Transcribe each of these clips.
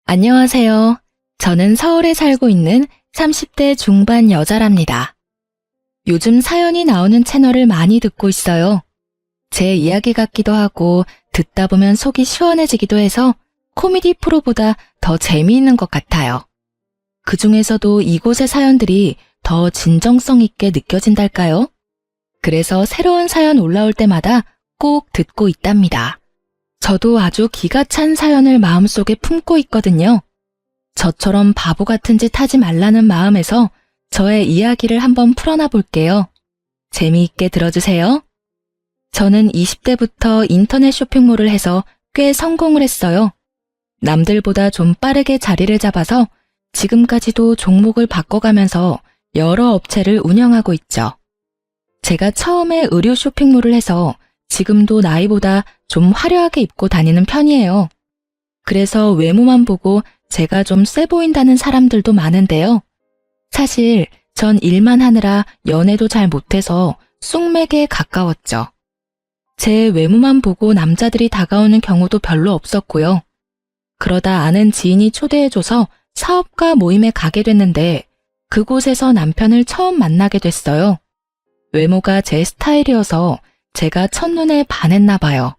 안녕하세요. 저는 서울에 살고 있는 30대 중반 여자랍니다. 요즘 사연이 나오는 채널을 많이 듣고 있어요. 제 이야기 같기도 하고 듣다 보면 속이 시원해지기도 해서 코미디 프로보다 더 재미있는 것 같아요. 그 중에서도 이곳의 사연들이 더 진정성 있게 느껴진달까요? 그래서 새로운 사연 올라올 때마다 꼭 듣고 있답니다. 저도 아주 기가 찬 사연을 마음속에 품고 있거든요. 저처럼 바보 같은 짓 하지 말라는 마음에서 저의 이야기를 한번 풀어놔 볼게요. 재미있게 들어주세요. 저는 20대부터 인터넷 쇼핑몰을 해서 꽤 성공을 했어요. 남들보다 좀 빠르게 자리를 잡아서 지금까지도 종목을 바꿔가면서 여러 업체를 운영하고 있죠. 제가 처음에 의류 쇼핑몰을 해서 지금도 나이보다 좀 화려하게 입고 다니는 편이에요. 그래서 외모만 보고 제가 좀 세 보인다는 사람들도 많은데요. 사실 전 일만 하느라 연애도 잘 못해서 쑥맥에 가까웠죠. 제 외모만 보고 남자들이 다가오는 경우도 별로 없었고요. 그러다 아는 지인이 초대해줘서 사업가 모임에 가게 됐는데 그곳에서 남편을 처음 만나게 됐어요. 외모가 제 스타일이어서 제가 첫눈에 반했나 봐요.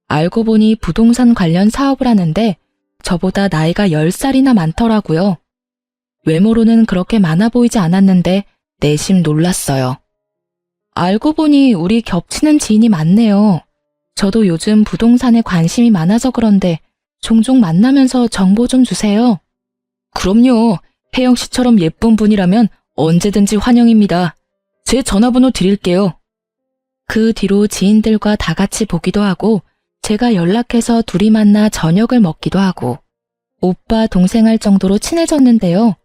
알고 보니 부동산 관련 사업을 하는데 저보다 나이가 10살이나 많더라고요. 외모로는 그렇게 많아 보이지 않았는데 내심 놀랐어요. 알고 보니 우리 겹치는 지인이 많네요. 저도 요즘 부동산에 관심이 많아서 그런데 종종 만나면서 정보 좀 주세요. 그럼요. 혜영 씨처럼 예쁜 분이라면 언제든지 환영입니다. 제 전화번호 드릴게요. 그 뒤로 지인들과 다 같이 보기도 하고 제가 연락해서 둘이 만나 저녁을 먹기도 하고 오빠 동생 할 정도로 친해졌는데요.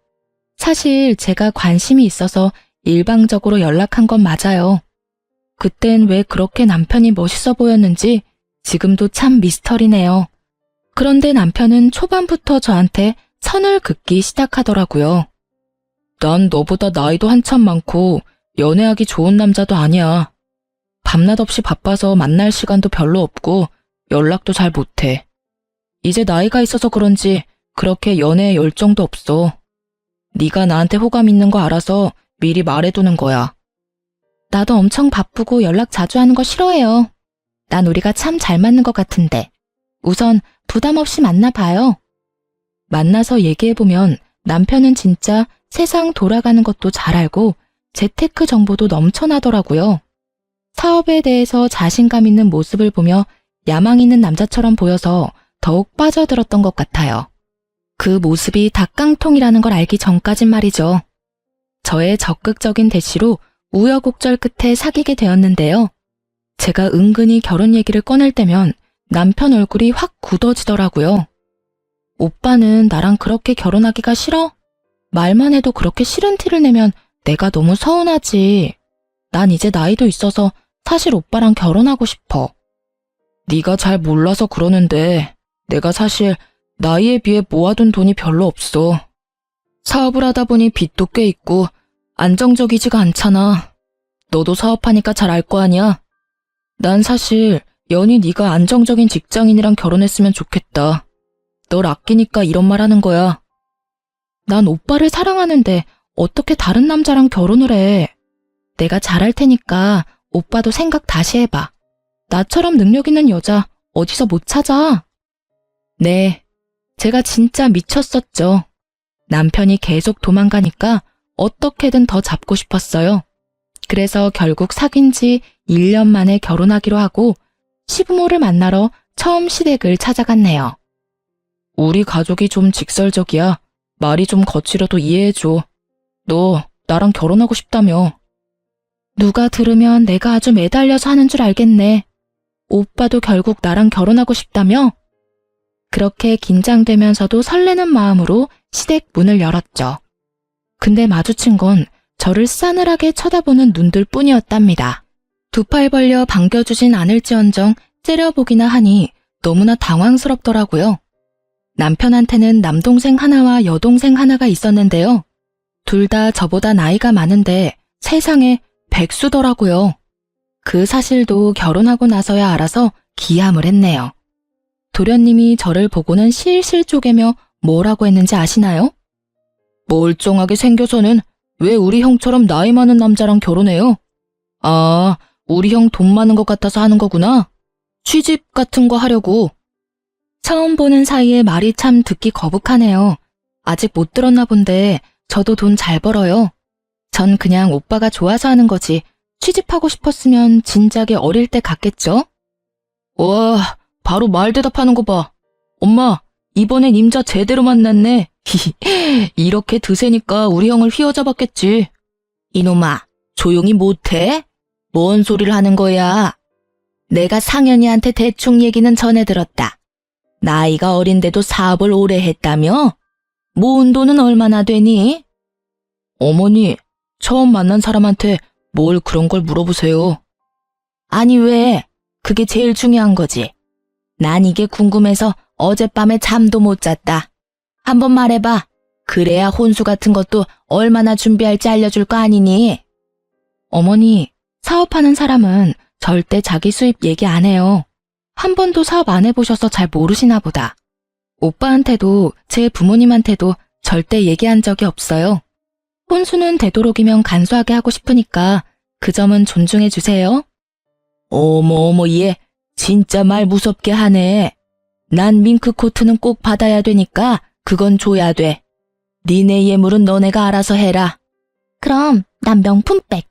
사실 제가 관심이 있어서 일방적으로 연락한 건 맞아요. 그땐 왜 그렇게 남편이 멋있어 보였는지 지금도 참 미스터리네요. 그런데 남편은 초반부터 저한테 선을 긋기 시작하더라고요. 난 너보다 나이도 한참 많고 연애하기 좋은 남자도 아니야. 밤낮 없이 바빠서 만날 시간도 별로 없고 연락도 잘 못해. 이제 나이가 있어서 그런지 그렇게 연애에 열정도 없어. 네가 나한테 호감 있는 거 알아서 미리 말해두는 거야. 나도 엄청 바쁘고 연락 자주 하는 거 싫어해요. 난 우리가 참 잘 맞는 것 같은데. 우선 부담 없이 만나봐요. 만나서 얘기해보면 남편은 진짜 세상 돌아가는 것도 잘 알고 재테크 정보도 넘쳐나더라고요. 사업에 대해서 자신감 있는 모습을 보며 야망 있는 남자처럼 보여서 더욱 빠져들었던 것 같아요. 그 모습이 닭깡통이라는 걸 알기 전까진 말이죠. 저의 적극적인 대시로 우여곡절 끝에 사귀게 되었는데요. 제가 은근히 결혼 얘기를 꺼낼 때면 남편 얼굴이 확 굳어지더라고요. 오빠는 나랑 그렇게 결혼하기가 싫어? 말만 해도 그렇게 싫은 티를 내면 내가 너무 서운하지. 난 이제 나이도 있어서 사실 오빠랑 결혼하고 싶어. 네가 잘 몰라서 그러는데 내가 사실 나이에 비해 모아둔 돈이 별로 없어. 사업을 하다 보니 빚도 꽤 있고 안정적이지가 않잖아. 너도 사업하니까 잘 알 거 아니야? 난 사실 연희 네가 안정적인 직장인이랑 결혼했으면 좋겠다. 널 아끼니까 이런 말 하는 거야. 난 오빠를 사랑하는데 어떻게 다른 남자랑 결혼을 해? 내가 잘할 테니까 오빠도 생각 다시 해봐. 나처럼 능력 있는 여자 어디서 못 찾아? 네, 제가 진짜 미쳤었죠. 남편이 계속 도망가니까 어떻게든 더 잡고 싶었어요. 그래서 결국 사귄 지 1년 만에 결혼하기로 하고 시부모를 만나러 처음 시댁을 찾아갔네요. 우리 가족이 좀 직설적이야. 말이 좀 거칠어도 이해해줘. 너 나랑 결혼하고 싶다며. 누가 들으면 내가 아주 매달려서 하는 줄 알겠네. 오빠도 결국 나랑 결혼하고 싶다며? 그렇게 긴장되면서도 설레는 마음으로 시댁 문을 열었죠. 근데 마주친 건 저를 싸늘하게 쳐다보는 눈들 뿐이었답니다. 두 팔 벌려 반겨주진 않을지언정 째려보기나 하니 너무나 당황스럽더라고요. 남편한테는 남동생 하나와 여동생 하나가 있었는데요. 둘 다 저보다 나이가 많은데 세상에 백수더라고요. 그 사실도 결혼하고 나서야 알아서 기함을 했네요. 도련님이 저를 보고는 실실 쪼개며 뭐라고 했는지 아시나요? 멀쩡하게 생겨서는 왜 우리 형처럼 나이 많은 남자랑 결혼해요? 아, 우리 형 돈 많은 것 같아서 하는 거구나. 취집 같은 거 하려고. 처음 보는 사이에 말이 참 듣기 거북하네요. 아직 못 들었나 본데 저도 돈 잘 벌어요. 전 그냥 오빠가 좋아서 하는 거지. 취집하고 싶었으면 진작에 어릴 때 갔겠죠? 와, 바로 말 대답하는 거 봐. 엄마, 이번엔 임자 제대로 만났네. 이렇게 드세니까 우리 형을 휘어잡았겠지. 이놈아, 조용히 못해? 뭔 소리를 하는 거야? 내가 상현이한테 대충 얘기는 전해 들었다. 나이가 어린데도 사업을 오래 했다며? 모은 돈은 얼마나 되니? 어머니, 처음 만난 사람한테 뭘 그런 걸 물어보세요. 아니 왜? 그게 제일 중요한 거지. 난 이게 궁금해서 어젯밤에 잠도 못 잤다. 한번 말해봐. 그래야 혼수 같은 것도 얼마나 준비할지 알려줄 거 아니니? 어머니, 사업하는 사람은 절대 자기 수입 얘기 안 해요. 한 번도 사업 안 해보셔서 잘 모르시나 보다. 오빠한테도 제 부모님한테도 절대 얘기한 적이 없어요. 혼수는 되도록이면 간소하게 하고 싶으니까 그 점은 존중해 주세요. 어머 얘 진짜 말 무섭게 하네. 난 밍크코트는 꼭 받아야 되니까 그건 줘야 돼. 니네 예물은 너네가 알아서 해라. 그럼 난 명품백.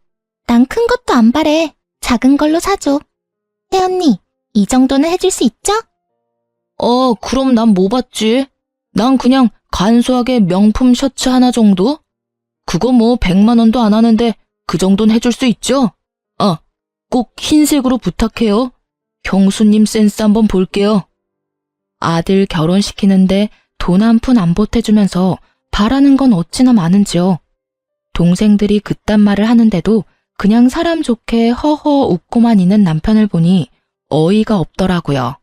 난 큰 것도 안 바래. 작은 걸로 사줘. 혜언니, 이 정도는 해줄 수 있죠? 그럼 난 뭐 받지? 난 그냥 간소하게 명품 셔츠 하나 정도? 그거 뭐 100만 원도 안 하는데 그 정도는 해줄 수 있죠? 꼭 흰색으로 부탁해요. 경수님 센스 한번 볼게요. 아들 결혼시키는데 돈 한 푼 안 보태주면서 바라는 건 어찌나 많은지요. 동생들이 그딴 말을 하는데도 그냥 사람 좋게 허허 웃고만 있는 남편을 보니 어이가 없더라고요.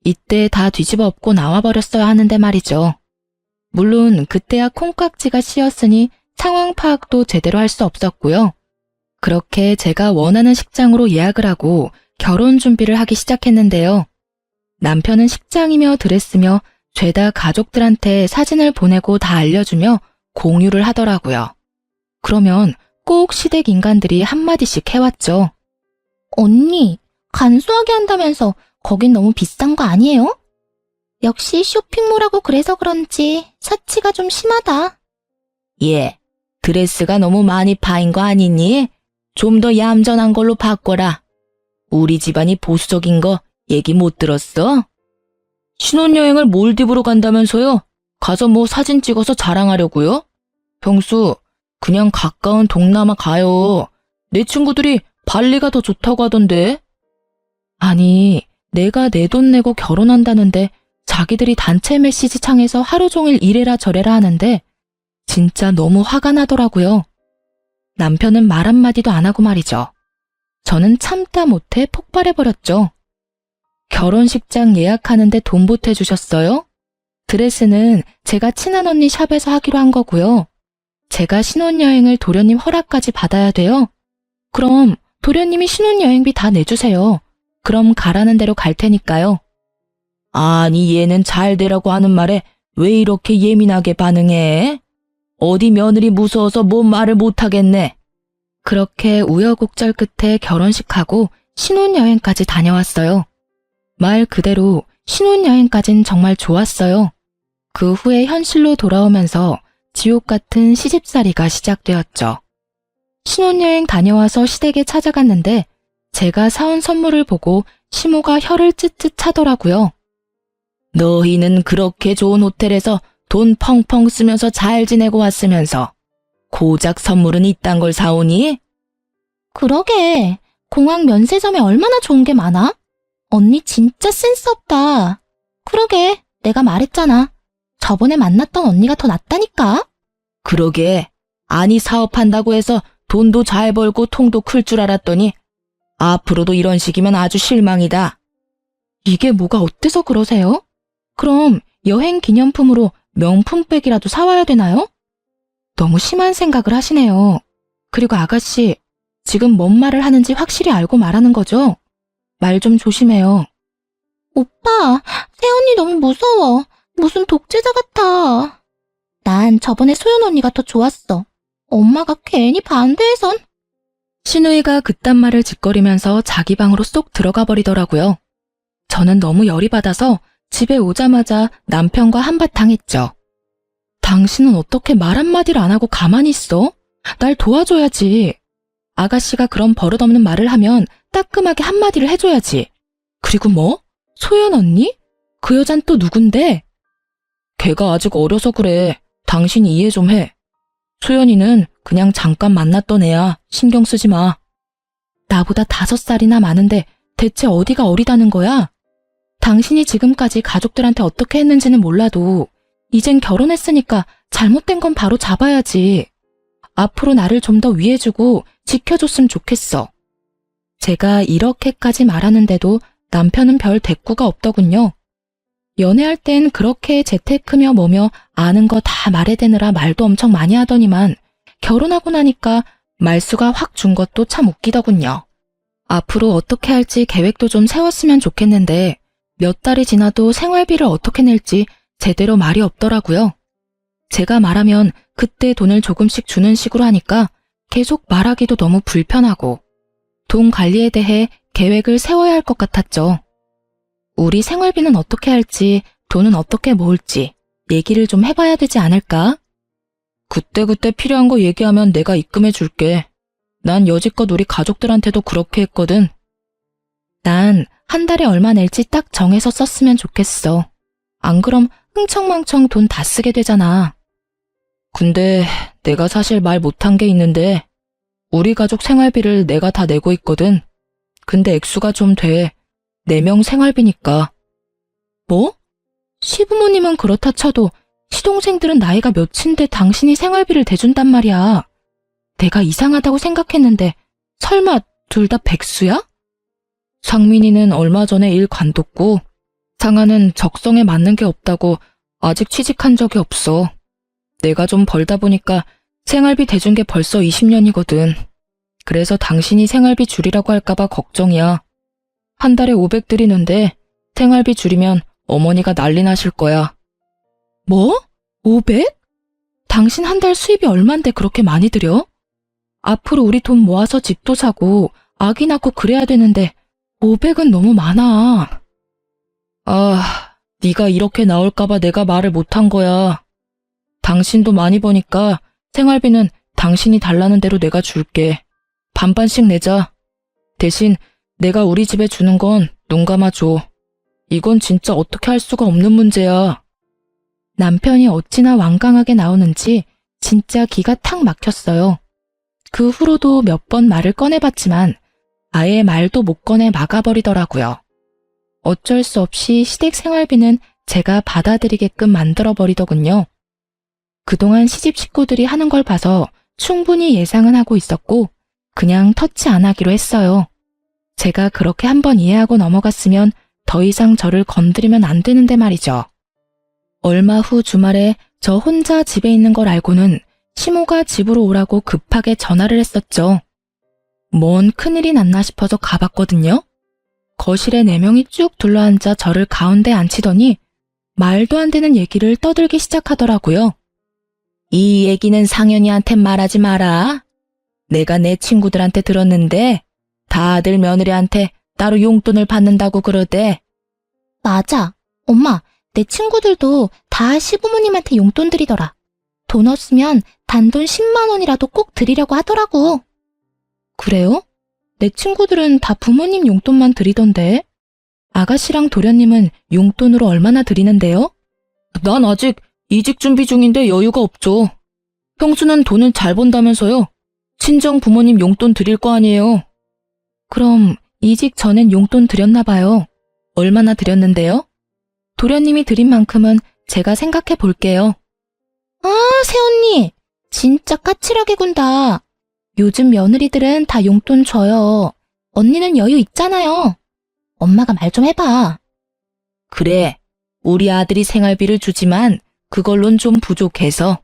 이때 다 뒤집어 엎고 나와버렸어야 하는데 말이죠. 물론 그때야 콩깍지가 씌었으니 상황 파악도 제대로 할 수 없었고요. 그렇게 제가 원하는 식장으로 예약을 하고 결혼 준비를 하기 시작했는데요. 남편은 식장이며 드레스며 죄다 가족들한테 사진을 보내고 다 알려주며 공유를 하더라고요. 그러면 꼭 시댁 인간들이 한마디씩 해왔죠. 언니, 간소하게 한다면서 거긴 너무 비싼 거 아니에요? 역시 쇼핑몰하고 그래서 그런지 사치가 좀 심하다. 예, 드레스가 너무 많이 파인 거 아니니? 좀 더 얌전한 걸로 바꿔라. 우리 집안이 보수적인 거 얘기 못 들었어? 신혼여행을 몰디브로 간다면서요? 가서 뭐 사진 찍어서 자랑하려고요? 병수, 그냥 가까운 동남아 가요. 내 친구들이 발리가 더 좋다고 하던데. 아니, 내가 내 돈 내고 결혼한다는데 자기들이 단체 메시지 창에서 하루 종일 이래라 저래라 하는데 진짜 너무 화가 나더라고요. 남편은 말 한마디도 안 하고 말이죠. 저는 참다 못해 폭발해버렸죠. 결혼식장 예약하는데 돈 보태주셨어요? 드레스는 제가 친한 언니 샵에서 하기로 한 거고요. 제가 신혼여행을 도련님 허락까지 받아야 돼요? 그럼 도련님이 신혼여행비 다 내주세요. 그럼 가라는 대로 갈 테니까요. 아니 얘는 잘 되라고 하는 말에 왜 이렇게 예민하게 반응해? 어디 며느리 무서워서 뭔 말을 못하겠네. 그렇게 우여곡절 끝에 결혼식하고 신혼여행까지 다녀왔어요. 말 그대로 신혼여행까진 정말 좋았어요. 그 후에 현실로 돌아오면서 지옥 같은 시집살이가 시작되었죠. 신혼여행 다녀와서 시댁에 찾아갔는데 제가 사온 선물을 보고 시모가 혀를 찢찢 차더라고요. 너희는 그렇게 좋은 호텔에서 돈 펑펑 쓰면서 잘 지내고 왔으면서 고작 선물은 이딴 걸 사오니? 그러게, 공항 면세점에 얼마나 좋은 게 많아? 언니 진짜 센스 없다. 그러게, 내가 말했잖아. 저번에 만났던 언니가 더 낫다니까? 그러게, 아니 사업한다고 해서 돈도 잘 벌고 통도 클 줄 알았더니 앞으로도 이런 식이면 아주 실망이다. 이게 뭐가 어때서 그러세요? 그럼 여행 기념품으로 명품백이라도 사와야 되나요? 너무 심한 생각을 하시네요. 그리고 아가씨, 지금 뭔 말을 하는지 확실히 알고 말하는 거죠? 말 좀 조심해요. 오빠, 새언니 너무 무서워. 무슨 독재자 같아. 저번에 소연 언니가 더 좋았어. 엄마가 괜히 반대해선. 신우이가 그딴 말을 짓거리면서 자기 방으로 쏙 들어가 버리더라고요. 저는 너무 열이 받아서 집에 오자마자 남편과 한바탕 했죠. 당신은 어떻게 말 한마디를 안 하고 가만히 있어? 날 도와줘야지. 아가씨가 그런 버릇없는 말을 하면 따끔하게 한마디를 해줘야지. 그리고 뭐? 소연 언니? 그 여잔 또 누군데? 걔가 아직 어려서 그래. 당신이 이해 좀 해. 소연이는 그냥 잠깐 만났던 애야. 신경 쓰지 마. 나보다 5살이나 많은데 대체 어디가 어리다는 거야? 당신이 지금까지 가족들한테 어떻게 했는지는 몰라도 이젠 결혼했으니까 잘못된 건 바로 잡아야지. 앞으로 나를 좀 더 위해주고 지켜줬으면 좋겠어. 제가 이렇게까지 말하는데도 남편은 별 대꾸가 없더군요. 연애할 땐 그렇게 재테크며 뭐며 아는 거 다 말해대느라 말도 엄청 많이 하더니만 결혼하고 나니까 말수가 확 준 것도 참 웃기더군요. 앞으로 어떻게 할지 계획도 좀 세웠으면 좋겠는데 몇 달이 지나도 생활비를 어떻게 낼지 제대로 말이 없더라고요. 제가 말하면 그때 돈을 조금씩 주는 식으로 하니까 계속 말하기도 너무 불편하고 돈 관리에 대해 계획을 세워야 할 것 같았죠. 우리 생활비는 어떻게 할지, 돈은 어떻게 모을지 얘기를 좀 해봐야 되지 않을까? 그때그때 필요한 거 얘기하면 내가 입금해 줄게. 난 여지껏 우리 가족들한테도 그렇게 했거든. 난 한 달에 얼마 낼지 딱 정해서 썼으면 좋겠어. 안 그럼 흥청망청 돈 다 쓰게 되잖아. 근데 내가 사실 말 못한 게 있는데 우리 가족 생활비를 내가 다 내고 있거든. 근데 액수가 좀 돼. 4명 생활비니까. 뭐? 시부모님은 그렇다 쳐도 시동생들은 나이가 몇인데 당신이 생활비를 대준단 말이야. 내가 이상하다고 생각했는데 설마 둘 다 백수야? 상민이는 얼마 전에 일 관뒀고 상아는 적성에 맞는 게 없다고 아직 취직한 적이 없어. 내가 좀 벌다 보니까 생활비 대준 게 벌써 20년이거든. 그래서 당신이 생활비 줄이라고 할까봐 걱정이야. 한 달에 500 드리는데 생활비 줄이면 어머니가 난리 나실 거야. 뭐? 500? 당신 한 달 수입이 얼만데 그렇게 많이 들여? 앞으로 우리 돈 모아서 집도 사고 아기 낳고 그래야 되는데 500은 너무 많아. 아, 네가 이렇게 나올까봐 내가 말을 못한 거야. 당신도 많이 버니까 생활비는 당신이 달라는 대로 내가 줄게. 반반씩 내자. 대신 내가 우리 집에 주는 건 눈 감아줘. 이건 진짜 어떻게 할 수가 없는 문제야. 남편이 어찌나 완강하게 나오는지 진짜 기가 탁 막혔어요. 그 후로도 몇 번 말을 꺼내봤지만 아예 말도 못 꺼내 막아버리더라고요. 어쩔 수 없이 시댁 생활비는 제가 받아들이게끔 만들어버리더군요. 그동안 시집 식구들이 하는 걸 봐서 충분히 예상은 하고 있었고 그냥 터치 안 하기로 했어요. 제가 그렇게 한번 이해하고 넘어갔으면 더 이상 저를 건드리면 안 되는데 말이죠. 얼마 후 주말에 저 혼자 집에 있는 걸 알고는 시모가 집으로 오라고 급하게 전화를 했었죠. 뭔 큰일이 났나 싶어서 가봤거든요. 거실에 4명이 쭉 둘러앉아 저를 가운데 앉히더니 말도 안 되는 얘기를 떠들기 시작하더라고요. 이 얘기는 상현이한테 말하지 마라. 내가 내 친구들한테 들었는데 다들 며느리한테 따로 용돈을 받는다고 그러대. 맞아. 엄마, 내 친구들도 다 시부모님한테 용돈 드리더라. 돈 없으면 단돈 10만 원이라도 꼭 드리려고 하더라고. 그래요? 내 친구들은 다 부모님 용돈만 드리던데. 아가씨랑 도련님은 용돈으로 얼마나 드리는데요? 난 아직 이직 준비 중인데 여유가 없죠. 형수는 돈을 잘 번다면서요. 친정 부모님 용돈 드릴 거 아니에요. 그럼 이직 전엔 용돈 드렸나 봐요. 얼마나 드렸는데요? 도련님이 드린 만큼은 제가 생각해 볼게요. 아, 새언니. 진짜 까칠하게 군다. 요즘 며느리들은 다 용돈 줘요. 언니는 여유 있잖아요. 엄마가 말 좀 해봐. 그래, 우리 아들이 생활비를 주지만 그걸론 좀 부족해서.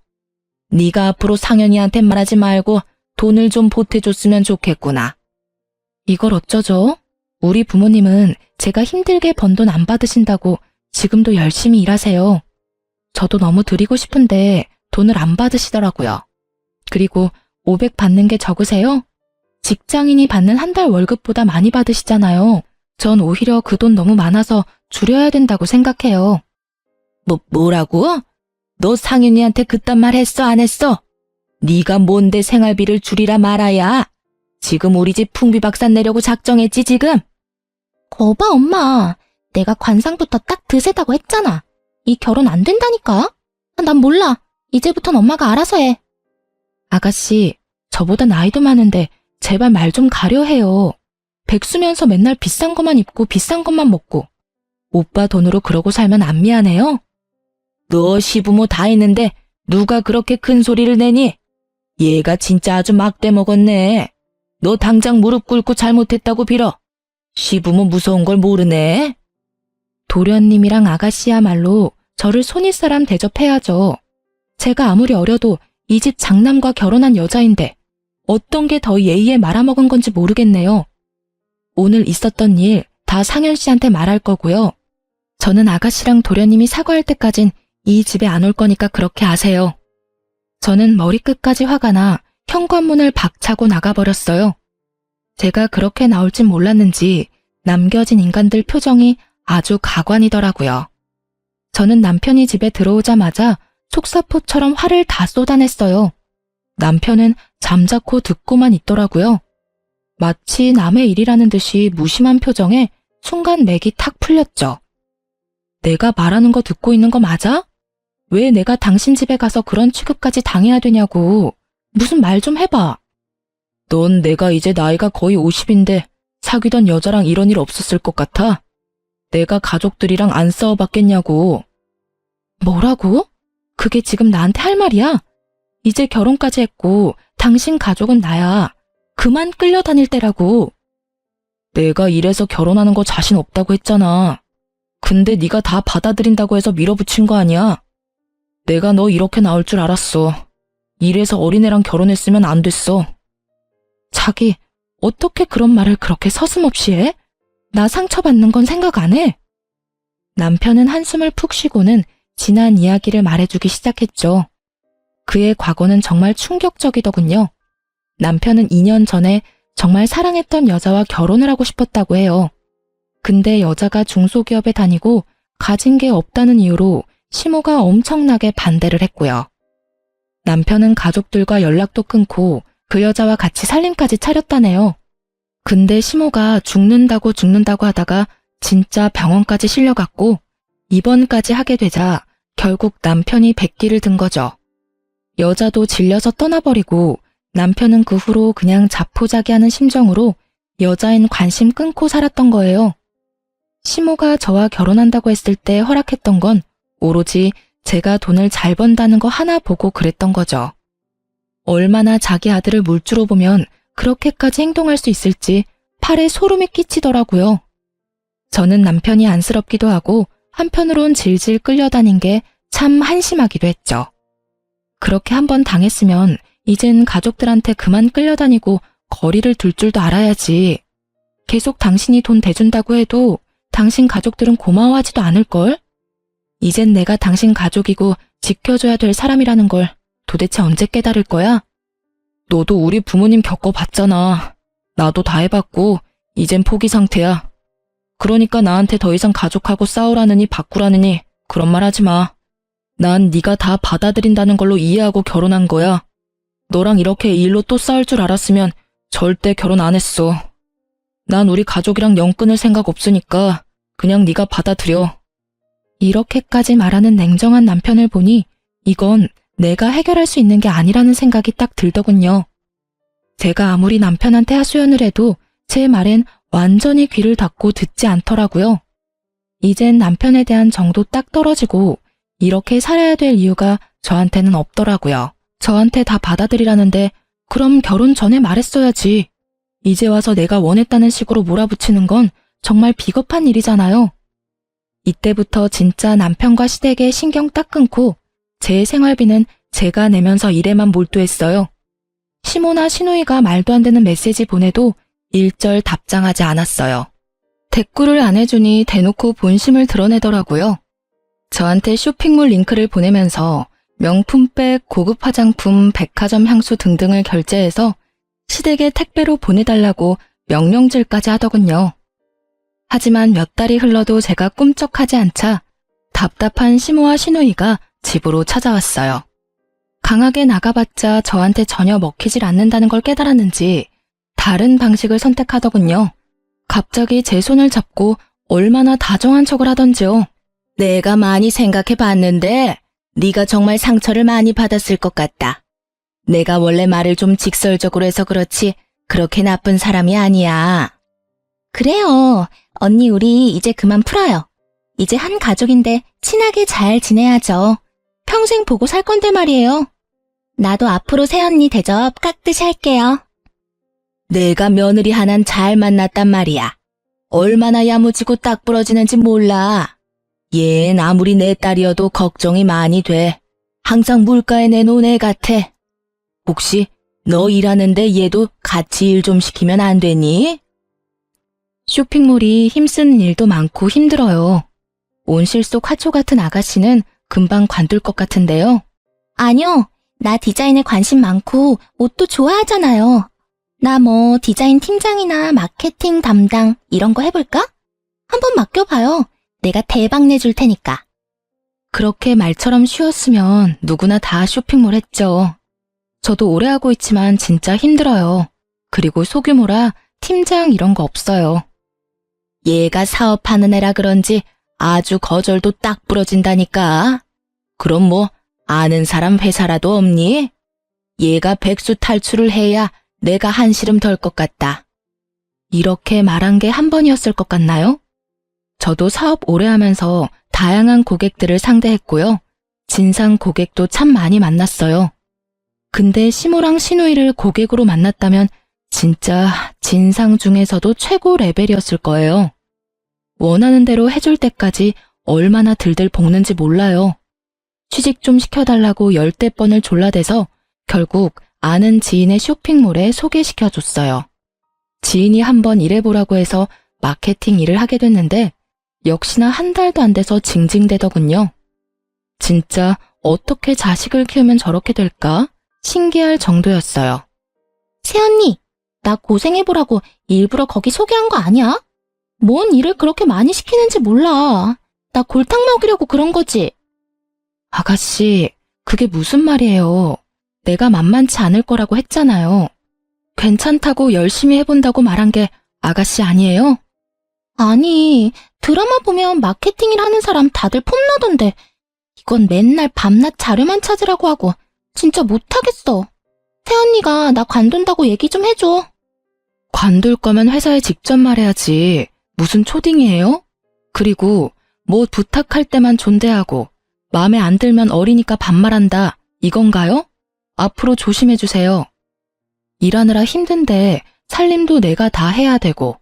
네가 앞으로 상현이한테 말하지 말고 돈을 좀 보태줬으면 좋겠구나. 이걸 어쩌죠? 우리 부모님은 제가 힘들게 번 돈 안 받으신다고 지금도 열심히 일하세요. 저도 너무 드리고 싶은데 돈을 안 받으시더라고요. 그리고 500 받는 게 적으세요? 직장인이 받는 한 달 월급보다 많이 받으시잖아요. 전 오히려 그 돈 너무 많아서 줄여야 된다고 생각해요. 뭐라고? 너 상윤이한테 그딴 말 했어, 안 했어? 네가 뭔데 생활비를 줄이라 말아야? 지금 우리 집 풍비박산 내려고 작정했지, 지금? 거봐, 엄마. 내가 관상부터 딱 드세다고 했잖아. 이 결혼 안 된다니까? 난 몰라. 이제부턴 엄마가 알아서 해. 아가씨, 저보다 나이도 많은데 제발 말 좀 가려해요. 백수면서 맨날 비싼 것만 입고 비싼 것만 먹고. 오빠 돈으로 그러고 살면 안 미안해요? 너 시부모 다 있는데 누가 그렇게 큰 소리를 내니? 얘가 진짜 아주 막대 먹었네. 너 당장 무릎 꿇고 잘못했다고 빌어. 시부모 무서운 걸 모르네. 도련님이랑 아가씨야말로 저를 손윗사람 대접해야죠. 제가 아무리 어려도 이 집 장남과 결혼한 여자인데 어떤 게 더 예의에 말아먹은 건지 모르겠네요. 오늘 있었던 일 다 상현 씨한테 말할 거고요. 저는 아가씨랑 도련님이 사과할 때까진 이 집에 안 올 거니까 그렇게 아세요. 저는 머리끝까지 화가 나 현관문을 박차고 나가버렸어요. 제가 그렇게 나올진 몰랐는지 남겨진 인간들 표정이 아주 가관이더라고요. 저는 남편이 집에 들어오자마자 속사포처럼 화를 다 쏟아냈어요. 남편은 잠자코 듣고만 있더라고요. 마치 남의 일이라는 듯이 무심한 표정에 순간 맥이 탁 풀렸죠. 내가 말하는 거 듣고 있는 거 맞아? 왜 내가 당신 집에 가서 그런 취급까지 당해야 되냐고. 무슨 말 좀 해봐. 넌 내가 이제 나이가 거의 50인데 사귀던 여자랑 이런 일 없었을 것 같아? 내가 가족들이랑 안 싸워봤겠냐고. 뭐라고? 그게 지금 나한테 할 말이야? 이제 결혼까지 했고 당신 가족은 나야. 그만 끌려다닐 때라고. 내가 이래서 결혼하는 거 자신 없다고 했잖아. 근데 네가 다 받아들인다고 해서 밀어붙인 거 아니야? 내가 너 이렇게 나올 줄 알았어. 이래서 어린애랑 결혼했으면 안 됐어. 자기, 어떻게 그런 말을 그렇게 서슴없이 해? 나 상처받는 건 생각 안 해? 남편은 한숨을 푹 쉬고는 지난 이야기를 말해주기 시작했죠. 그의 과거는 정말 충격적이더군요. 남편은 2년 전에 정말 사랑했던 여자와 결혼을 하고 싶었다고 해요. 근데 여자가 중소기업에 다니고 가진 게 없다는 이유로 시모가 엄청나게 반대를 했고요. 남편은 가족들과 연락도 끊고 그 여자와 같이 살림까지 차렸다네요. 근데 시모가 죽는다고 하다가 진짜 병원까지 실려갔고 입원까지 하게 되자 결국 남편이 백기를 든 거죠. 여자도 질려서 떠나버리고 남편은 그 후로 그냥 자포자기하는 심정으로 여자인 관심 끊고 살았던 거예요. 시모가 저와 결혼한다고 했을 때 허락했던 건 오로지 제가 돈을 잘 번다는 거 하나 보고 그랬던 거죠. 얼마나 자기 아들을 물주로 보면 그렇게까지 행동할 수 있을지 팔에 소름이 끼치더라고요. 저는 남편이 안쓰럽기도 하고 한편으론 질질 끌려다닌 게 참 한심하기도 했죠. 그렇게 한번 당했으면 이젠 가족들한테 그만 끌려다니고 거리를 둘 줄도 알아야지. 계속 당신이 돈 대준다고 해도 당신 가족들은 고마워하지도 않을걸? 이젠 내가 당신 가족이고 지켜줘야 될 사람이라는 걸 도대체 언제 깨달을 거야? 너도 우리 부모님 겪어봤잖아. 나도 다 해봤고 이젠 포기 상태야. 그러니까 나한테 더 이상 가족하고 싸우라느니 바꾸라느니 그런 말 하지 마. 난 네가 다 받아들인다는 걸로 이해하고 결혼한 거야. 너랑 이렇게 일로 또 싸울 줄 알았으면 절대 결혼 안 했어. 난 우리 가족이랑 영 끊을 생각 없으니까 그냥 네가 받아들여. 이렇게까지 말하는 냉정한 남편을 보니 이건 내가 해결할 수 있는 게 아니라는 생각이 딱 들더군요. 제가 아무리 남편한테 하소연을 해도 제 말엔 완전히 귀를 닫고 듣지 않더라고요. 이젠 남편에 대한 정도 딱 떨어지고 이렇게 살아야 될 이유가 저한테는 없더라고요. 저한테 다 받아들이라는데 그럼 결혼 전에 말했어야지. 이제 와서 내가 원했다는 식으로 몰아붙이는 건 정말 비겁한 일이잖아요. 이때부터 진짜 남편과 시댁에 신경 딱 끊고 제 생활비는 제가 내면서 일에만 몰두했어요. 시모나 시누이가 말도 안 되는 메시지 보내도 일절 답장하지 않았어요. 대꾸를 안 해주니 대놓고 본심을 드러내더라고요. 저한테 쇼핑몰 링크를 보내면서 명품백, 고급 화장품, 백화점 향수 등등을 결제해서 시댁에 택배로 보내달라고 명령질까지 하더군요. 하지만 몇 달이 흘러도 제가 꿈쩍하지 않자 답답한 시모와 시누이가 집으로 찾아왔어요. 강하게 나가봤자 저한테 전혀 먹히질 않는다는 걸 깨달았는지 다른 방식을 선택하더군요. 갑자기 제 손을 잡고 얼마나 다정한 척을 하던지요. 내가 많이 생각해봤는데 네가 정말 상처를 많이 받았을 것 같다. 내가 원래 말을 좀 직설적으로 해서 그렇지 그렇게 나쁜 사람이 아니야. 그래요. 언니 우리 이제 그만 풀어요. 이제 한 가족인데 친하게 잘 지내야죠. 평생 보고 살 건데 말이에요. 나도 앞으로 새언니 대접 깍듯이 할게요. 내가 며느리 하나는 잘 만났단 말이야. 얼마나 야무지고 딱 부러지는지 몰라. 얜 아무리 내 딸이어도 걱정이 많이 돼. 항상 물가에 내놓은 애 같아. 혹시 너 일하는데 얘도 같이 일 좀 시키면 안 되니? 쇼핑몰이 힘쓰는 일도 많고 힘들어요. 온실 속 화초 같은 아가씨는 금방 관둘 것 같은데요. 아니요. 나 디자인에 관심 많고 옷도 좋아하잖아요. 나 뭐 디자인 팀장이나 마케팅 담당 이런 거 해볼까? 한번 맡겨봐요. 내가 대박 내줄 테니까. 그렇게 말처럼 쉬웠으면 누구나 다 쇼핑몰 했죠. 저도 오래 하고 있지만 진짜 힘들어요. 그리고 소규모라 팀장 이런 거 없어요. 얘가 사업하는 애라 그런지 아주 거절도 딱 부러진다니까. 그럼 뭐 아는 사람 회사라도 없니? 얘가 백수 탈출을 해야 내가 한시름 덜 것 같다. 이렇게 말한 게 한 번이었을 것 같나요? 저도 사업 오래 하면서 다양한 고객들을 상대했고요. 진상 고객도 참 많이 만났어요. 근데 시모랑 시누이를 고객으로 만났다면 진짜 진상 중에서도 최고 레벨이었을 거예요. 원하는 대로 해줄 때까지 얼마나 들들 볶는지 몰라요. 취직 좀 시켜달라고 10대 번을 졸라대서 결국 아는 지인의 쇼핑몰에 소개시켜줬어요. 지인이 한번 일해보라고 해서 마케팅 일을 하게 됐는데 역시나 한 달도 안 돼서 징징대더군요. 진짜 어떻게 자식을 키우면 저렇게 될까? 신기할 정도였어요. 새언니, 나 고생해보라고 일부러 거기 소개한 거 아니야? 뭔 일을 그렇게 많이 시키는지 몰라. 나 골탕 먹이려고 그런 거지. 아가씨, 그게 무슨 말이에요. 내가 만만치 않을 거라고 했잖아요. 괜찮다고 열심히 해본다고 말한 게 아가씨 아니에요? 아니, 드라마 보면 마케팅 일 하는 사람 다들 폼나던데 이건 맨날 밤낮 자료만 찾으라고 하고 진짜 못하겠어. 새언니가 나 관둔다고 얘기 좀 해줘. 관둘 거면 회사에 직접 말해야지. 무슨 초딩이에요? 그리고 뭐 부탁할 때만 존대하고 마음에 안 들면 어리니까 반말한다. 이건가요? 앞으로 조심해주세요. 일하느라 힘든데 살림도 내가 다 해야 되고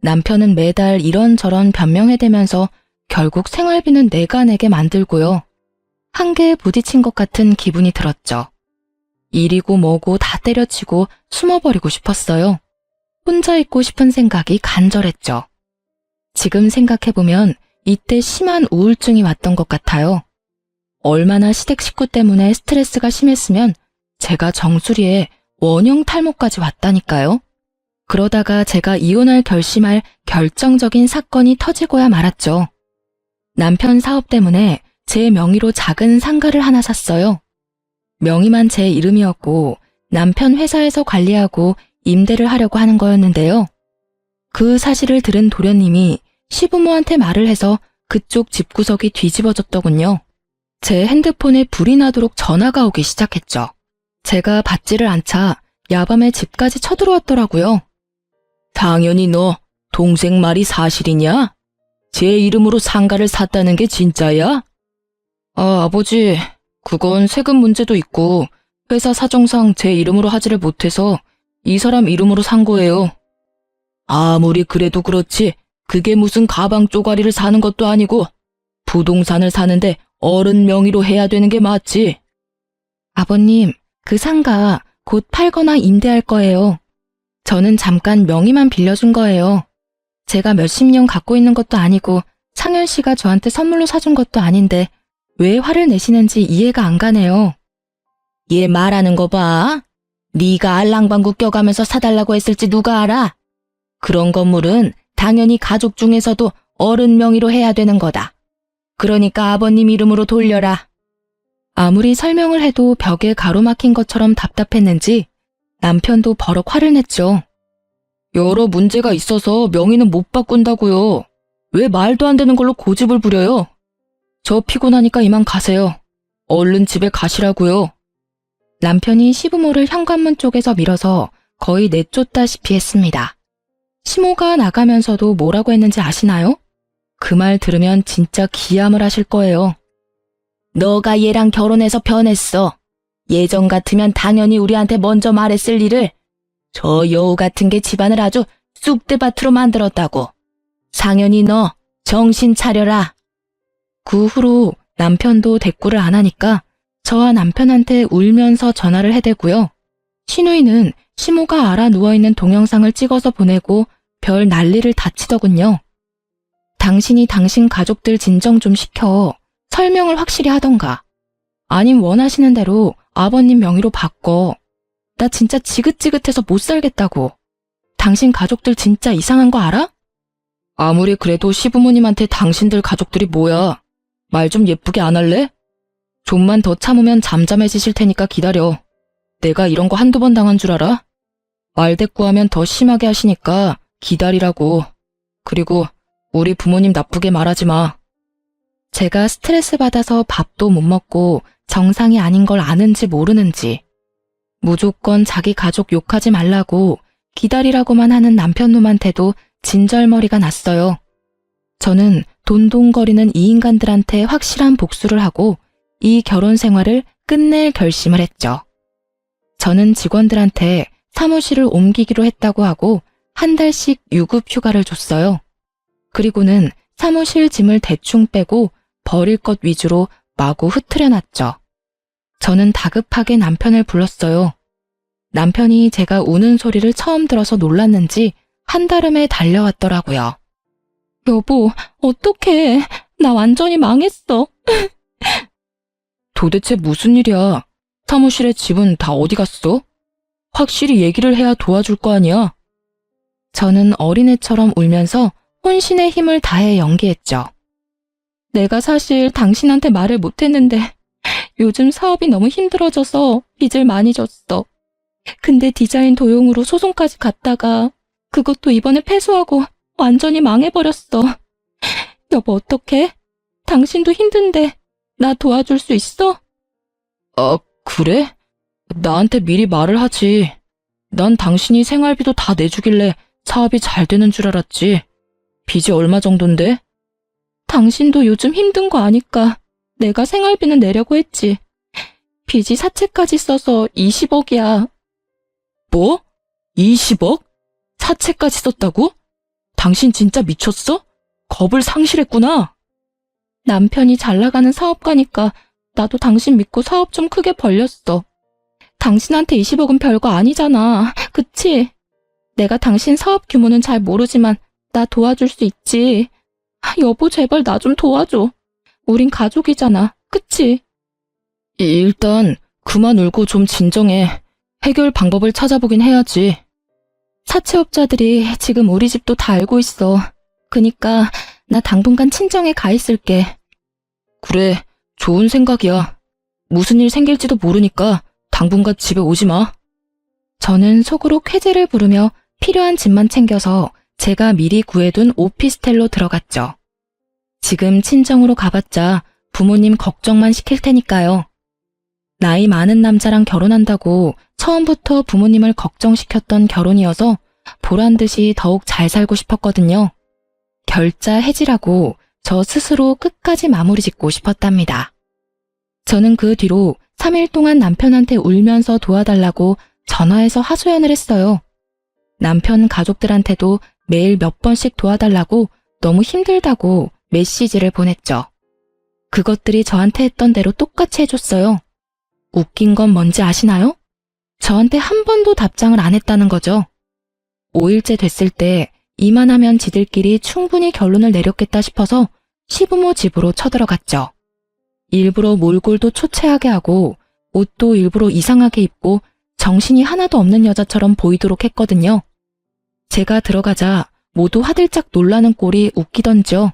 남편은 매달 이런저런 변명해대면서 결국 생활비는 내가 내게 만들고요. 한계에 부딪힌 것 같은 기분이 들었죠. 일이고 뭐고 다 때려치고 숨어버리고 싶었어요. 혼자 있고 싶은 생각이 간절했죠. 지금 생각해보면 이때 심한 우울증이 왔던 것 같아요. 얼마나 시댁 식구 때문에 스트레스가 심했으면 제가 정수리에 원형 탈모까지 왔다니까요. 그러다가 제가 이혼할 결심할 결정적인 사건이 터지고야 말았죠. 남편 사업 때문에 제 명의로 작은 상가를 하나 샀어요. 명의만 제 이름이었고 남편 회사에서 관리하고 임대를 하려고 하는 거였는데요. 그 사실을 들은 도련님이 시부모한테 말을 해서 그쪽 집구석이 뒤집어졌더군요. 제 핸드폰에 불이 나도록 전화가 오기 시작했죠. 제가 받지를 않자 야밤에 집까지 쳐들어왔더라고요. 당연히 너 동생 말이 사실이냐? 제 이름으로 상가를 샀다는 게 진짜야? 아버지, 그건 세금 문제도 있고 회사 사정상 제 이름으로 하지를 못해서 이 사람 이름으로 산 거예요. 아무리 그래도 그렇지 그게 무슨 가방 쪼가리를 사는 것도 아니고 부동산을 사는데 어른 명의로 해야 되는 게 맞지. 아버님, 그 상가 곧 팔거나 임대할 거예요. 저는 잠깐 명의만 빌려준 거예요. 제가 몇십 년 갖고 있는 것도 아니고 창현 씨가 저한테 선물로 사준 것도 아닌데 왜 화를 내시는지 이해가 안 가네요. 얘 말하는 거 봐. 네가 알랑방구 껴가면서 사달라고 했을지 누가 알아? 그런 건물은 당연히 가족 중에서도 어른 명의로 해야 되는 거다. 그러니까 아버님 이름으로 돌려라. 아무리 설명을 해도 벽에 가로막힌 것처럼 답답했는지 남편도 버럭 화를 냈죠. 여러 문제가 있어서 명의는 못 바꾼다고요. 왜 말도 안 되는 걸로 고집을 부려요? 저 피곤하니까 이만 가세요. 얼른 집에 가시라고요. 남편이 시부모를 현관문 쪽에서 밀어서 거의 내쫓다시피 했습니다. 시모가 나가면서도 뭐라고 했는지 아시나요? 그 말 들으면 진짜 기함을 하실 거예요. 너가 얘랑 결혼해서 변했어. 예전 같으면 당연히 우리한테 먼저 말했을 일을 저 여우 같은 게 집안을 아주 쑥대밭으로 만들었다고. 상현이 너 정신 차려라. 그 후로 남편도 대꾸를 안 하니까 저와 남편한테 울면서 전화를 해대고요. 시누이는 시모가 알아 누워있는 동영상을 찍어서 보내고 별 난리를 다 치더군요. 당신이 당신 가족들 진정 좀 시켜 설명을 확실히 하던가. 아님 원하시는 대로 아버님 명의로 바꿔. 나 진짜 지긋지긋해서 못 살겠다고. 당신 가족들 진짜 이상한 거 알아? 아무리 그래도 시부모님한테 당신들 가족들이 뭐야. 말 좀 예쁘게 안 할래? 좀만 더 참으면 잠잠해지실 테니까 기다려. 내가 이런 거 한두 번 당한 줄 알아? 말대꾸하면 더 심하게 하시니까 기다리라고. 그리고 우리 부모님 나쁘게 말하지 마. 제가 스트레스 받아서 밥도 못 먹고 정상이 아닌 걸 아는지 모르는지 무조건 자기 가족 욕하지 말라고 기다리라고만 하는 남편 놈한테도 진절머리가 났어요. 저는 돈동거리는 이 인간들한테 확실한 복수를 하고 이 결혼 생활을 끝낼 결심을 했죠. 저는 직원들한테 사무실을 옮기기로 했다고 하고 한 달씩 유급 휴가를 줬어요. 그리고는 사무실 짐을 대충 빼고 버릴 것 위주로 마구 흩트려놨죠. 저는 다급하게 남편을 불렀어요. 남편이 제가 우는 소리를 처음 들어서 놀랐는지 한달음에 달려왔더라고요. 여보, 어떡해. 나 완전히 망했어. 도대체 무슨 일이야? 사무실에 집은 다 어디 갔어? 확실히 얘기를 해야 도와줄 거 아니야? 저는 어린애처럼 울면서 혼신의 힘을 다해 연기했죠. 내가 사실 당신한테 말을 못했는데 요즘 사업이 너무 힘들어져서 빚을 많이 졌어. 근데 디자인 도용으로 소송까지 갔다가 그것도 이번에 패소하고 완전히 망해버렸어. 여보 어떡해? 당신도 힘든데 나 도와줄 수 있어? 그래? 나한테 미리 말을 하지. 난 당신이 생활비도 다 내주길래 사업이 잘 되는 줄 알았지. 빚이 얼마 정도인데? 당신도 요즘 힘든 거 아니까 내가 생활비는 내려고 했지. 빚이 사채까지 써서 20억이야. 뭐? 20억? 사채까지 썼다고? 당신 진짜 미쳤어? 겁을 상실했구나. 남편이 잘 나가는 사업가니까 나도 당신 믿고 사업 좀 크게 벌렸어. 당신한테 20억은 별거 아니잖아. 그치? 내가 당신 사업 규모는 잘 모르지만 나 도와줄 수 있지. 여보 제발 나 좀 도와줘. 우린 가족이잖아. 그치? 일단 그만 울고 좀 진정해. 해결 방법을 찾아보긴 해야지. 사채업자들이 지금 우리 집도 다 알고 있어. 그니까 나 당분간 친정에 가 있을게. 그래, 좋은 생각이야. 무슨 일 생길지도 모르니까 당분간 집에 오지 마. 저는 속으로 쾌재를 부르며 필요한 짐만 챙겨서 제가 미리 구해둔 오피스텔로 들어갔죠. 지금 친정으로 가봤자 부모님 걱정만 시킬 테니까요. 나이 많은 남자랑 결혼한다고 처음부터 부모님을 걱정시켰던 결혼이어서 보란듯이 더욱 잘 살고 싶었거든요. 결자 해지라고 저 스스로 끝까지 마무리 짓고 싶었답니다. 저는 그 뒤로 3일 동안 남편한테 울면서 도와달라고 전화해서 하소연을 했어요. 남편 가족들한테도 매일 몇 번씩 도와달라고 너무 힘들다고 메시지를 보냈죠. 그것들이 저한테 했던 대로 똑같이 해줬어요. 웃긴 건 뭔지 아시나요? 저한테 한 번도 답장을 안 했다는 거죠. 5일째 됐을 때 이만하면 지들끼리 충분히 결론을 내렸겠다 싶어서 시부모 집으로 쳐들어갔죠. 일부러 몰골도 초췌하게 하고 옷도 일부러 이상하게 입고 정신이 하나도 없는 여자처럼 보이도록 했거든요. 제가 들어가자 모두 화들짝 놀라는 꼴이 웃기던지요.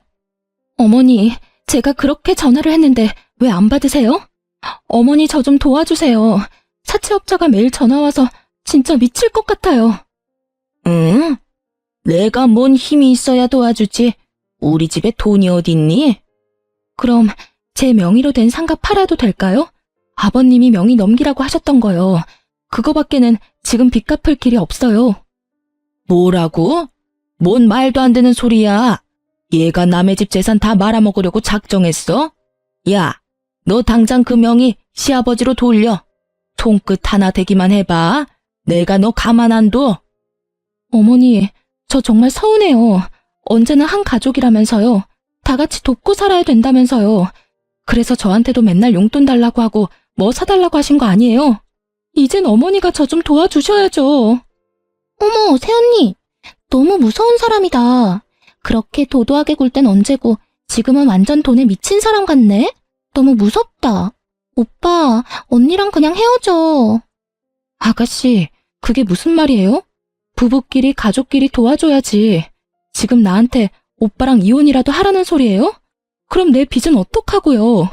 어머니, 제가 그렇게 전화를 했는데 왜 안 받으세요? 어머니 저 좀 도와주세요. 사채업자가 매일 전화와서 진짜 미칠 것 같아요. 응? 내가 뭔 힘이 있어야 도와주지. 우리 집에 돈이 어딨니? 그럼 제 명의로 된 상가 팔아도 될까요? 아버님이 명의 넘기라고 하셨던 거요. 그거밖에는 지금 빚 갚을 길이 없어요. 뭐라고? 뭔 말도 안 되는 소리야. 얘가 남의 집 재산 다 말아먹으려고 작정했어? 야, 너 당장 그 명의 시아버지로 돌려. 손끝 하나 대기만 해봐. 내가 너 가만 안 둬. 어머니, 저 정말 서운해요. 언제나 한 가족이라면서요. 다 같이 돕고 살아야 된다면서요. 그래서 저한테도 맨날 용돈 달라고 하고 뭐 사달라고 하신 거 아니에요? 이젠 어머니가 저 좀 도와주셔야죠. 어머, 새언니. 너무 무서운 사람이다. 그렇게 도도하게 굴 땐 언제고 지금은 완전 돈에 미친 사람 같네? 너무 무섭다. 오빠, 언니랑 그냥 헤어져. 아가씨, 그게 무슨 말이에요? 부부끼리 가족끼리 도와줘야지. 지금 나한테 오빠랑 이혼이라도 하라는 소리예요? 그럼 내 빚은 어떡하고요?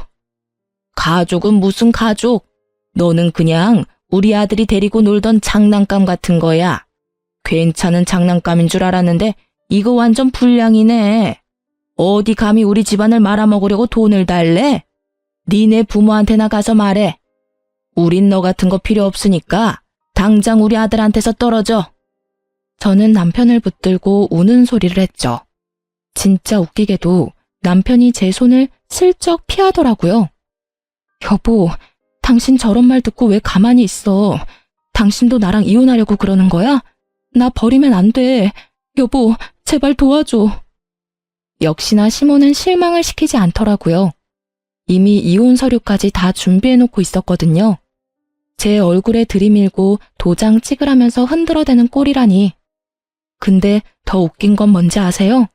가족은 무슨 가족? 너는 그냥 우리 아들이 데리고 놀던 장난감 같은 거야. 괜찮은 장난감인 줄 알았는데 이거 완전 불량이네. 어디 감히 우리 집안을 말아먹으려고 돈을 달래? 니네 부모한테나 가서 말해. 우린 너 같은 거 필요 없으니까 당장 우리 아들한테서 떨어져. 저는 남편을 붙들고 우는 소리를 했죠. 진짜 웃기게도 남편이 제 손을 슬쩍 피하더라고요. 여보, 당신 저런 말 듣고 왜 가만히 있어? 당신도 나랑 이혼하려고 그러는 거야? 나 버리면 안 돼. 여보, 제발 도와줘. 역시나 시모는 실망을 시키지 않더라고요. 이미 이혼 서류까지 다 준비해놓고 있었거든요. 제 얼굴에 들이밀고 도장 찍으라면서 흔들어대는 꼴이라니. 근데 더 웃긴 건 뭔지 아세요?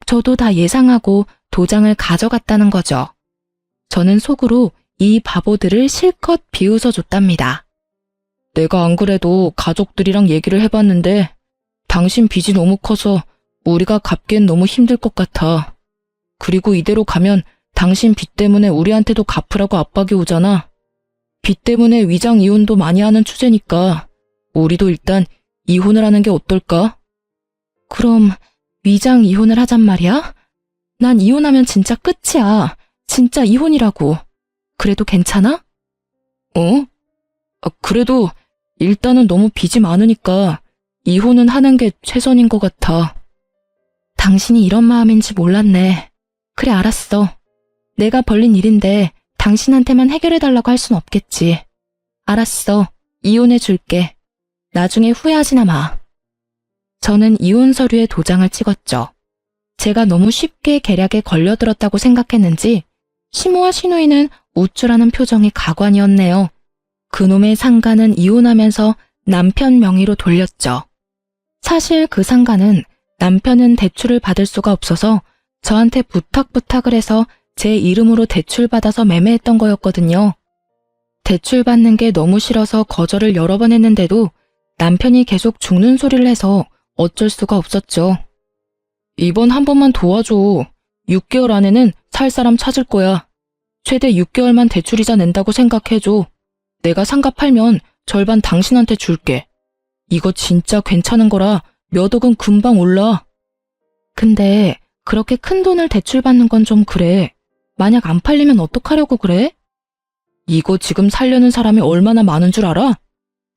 저도 다 예상하고 도장을 가져갔다는 거죠. 저는 속으로 이 바보들을 실컷 비웃어줬답니다. 내가 안 그래도 가족들이랑 얘기를 해봤는데 당신 빚이 너무 커서 우리가 갚기엔 너무 힘들 것 같아. 그리고 이대로 가면 당신 빚 때문에 우리한테도 갚으라고 압박이 오잖아. 빚 때문에 위장 이혼도 많이 하는 추세니까 우리도 일단 이혼을 하는 게 어떨까? 그럼 위장 이혼을 하잔 말이야? 난 이혼하면 진짜 끝이야. 진짜 이혼이라고. 그래도 괜찮아? 어? 그래도 일단은 너무 빚이 많으니까 이혼은 하는 게 최선인 것 같아. 당신이 이런 마음인지 몰랐네. 그래, 알았어. 내가 벌린 일인데 당신한테만 해결해달라고 할 순 없겠지. 알았어. 이혼해줄게. 나중에 후회하지나 마. 저는 이혼 서류에 도장을 찍었죠. 제가 너무 쉽게 계략에 걸려들었다고 생각했는지 시모와 시누이는 우쭐하는 표정이 가관이었네요. 그놈의 상가는 이혼하면서 남편 명의로 돌렸죠. 사실 그 상가는 남편은 대출을 받을 수가 없어서 저한테 부탁을 해서 제 이름으로 대출받아서 매매했던 거였거든요. 대출받는 게 너무 싫어서 거절을 여러 번 했는데도 남편이 계속 죽는 소리를 해서 어쩔 수가 없었죠. 이번 한 번만 도와줘. 6개월 안에는 살 사람 찾을 거야. 최대 6개월만 대출이자 낸다고 생각해줘. 내가 상가 팔면 절반 당신한테 줄게. 이거 진짜 괜찮은 거라 몇 억은 금방 올라. 근데 그렇게 큰 돈을 대출받는 건 좀 그래. 만약 안 팔리면 어떡하려고 그래? 이거 지금 살려는 사람이 얼마나 많은 줄 알아?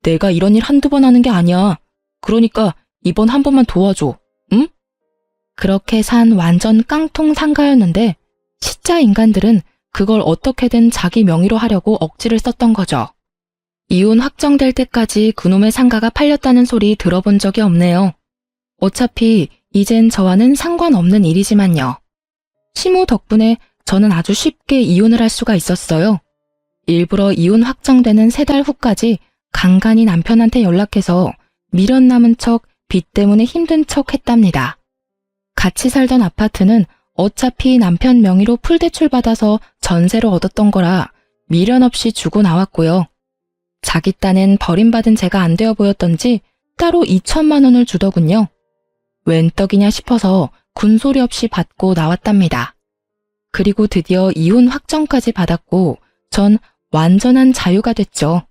내가 이런 일 한두 번 하는 게 아니야. 그러니까 이번 한 번만 도와줘. 응? 그렇게 산 완전 깡통 상가였는데 시짜 인간들은 그걸 어떻게든 자기 명의로 하려고 억지를 썼던 거죠. 이혼 확정될 때까지 그놈의 상가가 팔렸다는 소리 들어본 적이 없네요. 어차피 이젠 저와는 상관없는 일이지만요. 시모 덕분에 저는 아주 쉽게 이혼을 할 수가 있었어요. 일부러 이혼 확정되는 3달 후까지 간간히 남편한테 연락해서 미련 남은 척 빚 때문에 힘든 척 했답니다. 같이 살던 아파트는 어차피 남편 명의로 풀대출 받아서 전세로 얻었던 거라 미련 없이 주고 나왔고요. 자기 딴엔 버림받은 제가 안 되어 보였던지 따로 2천만 원을 주더군요. 웬 떡이냐 싶어서 군소리 없이 받고 나왔답니다. 그리고 드디어 이혼 확정까지 받았고 전 완전한 자유가 됐죠.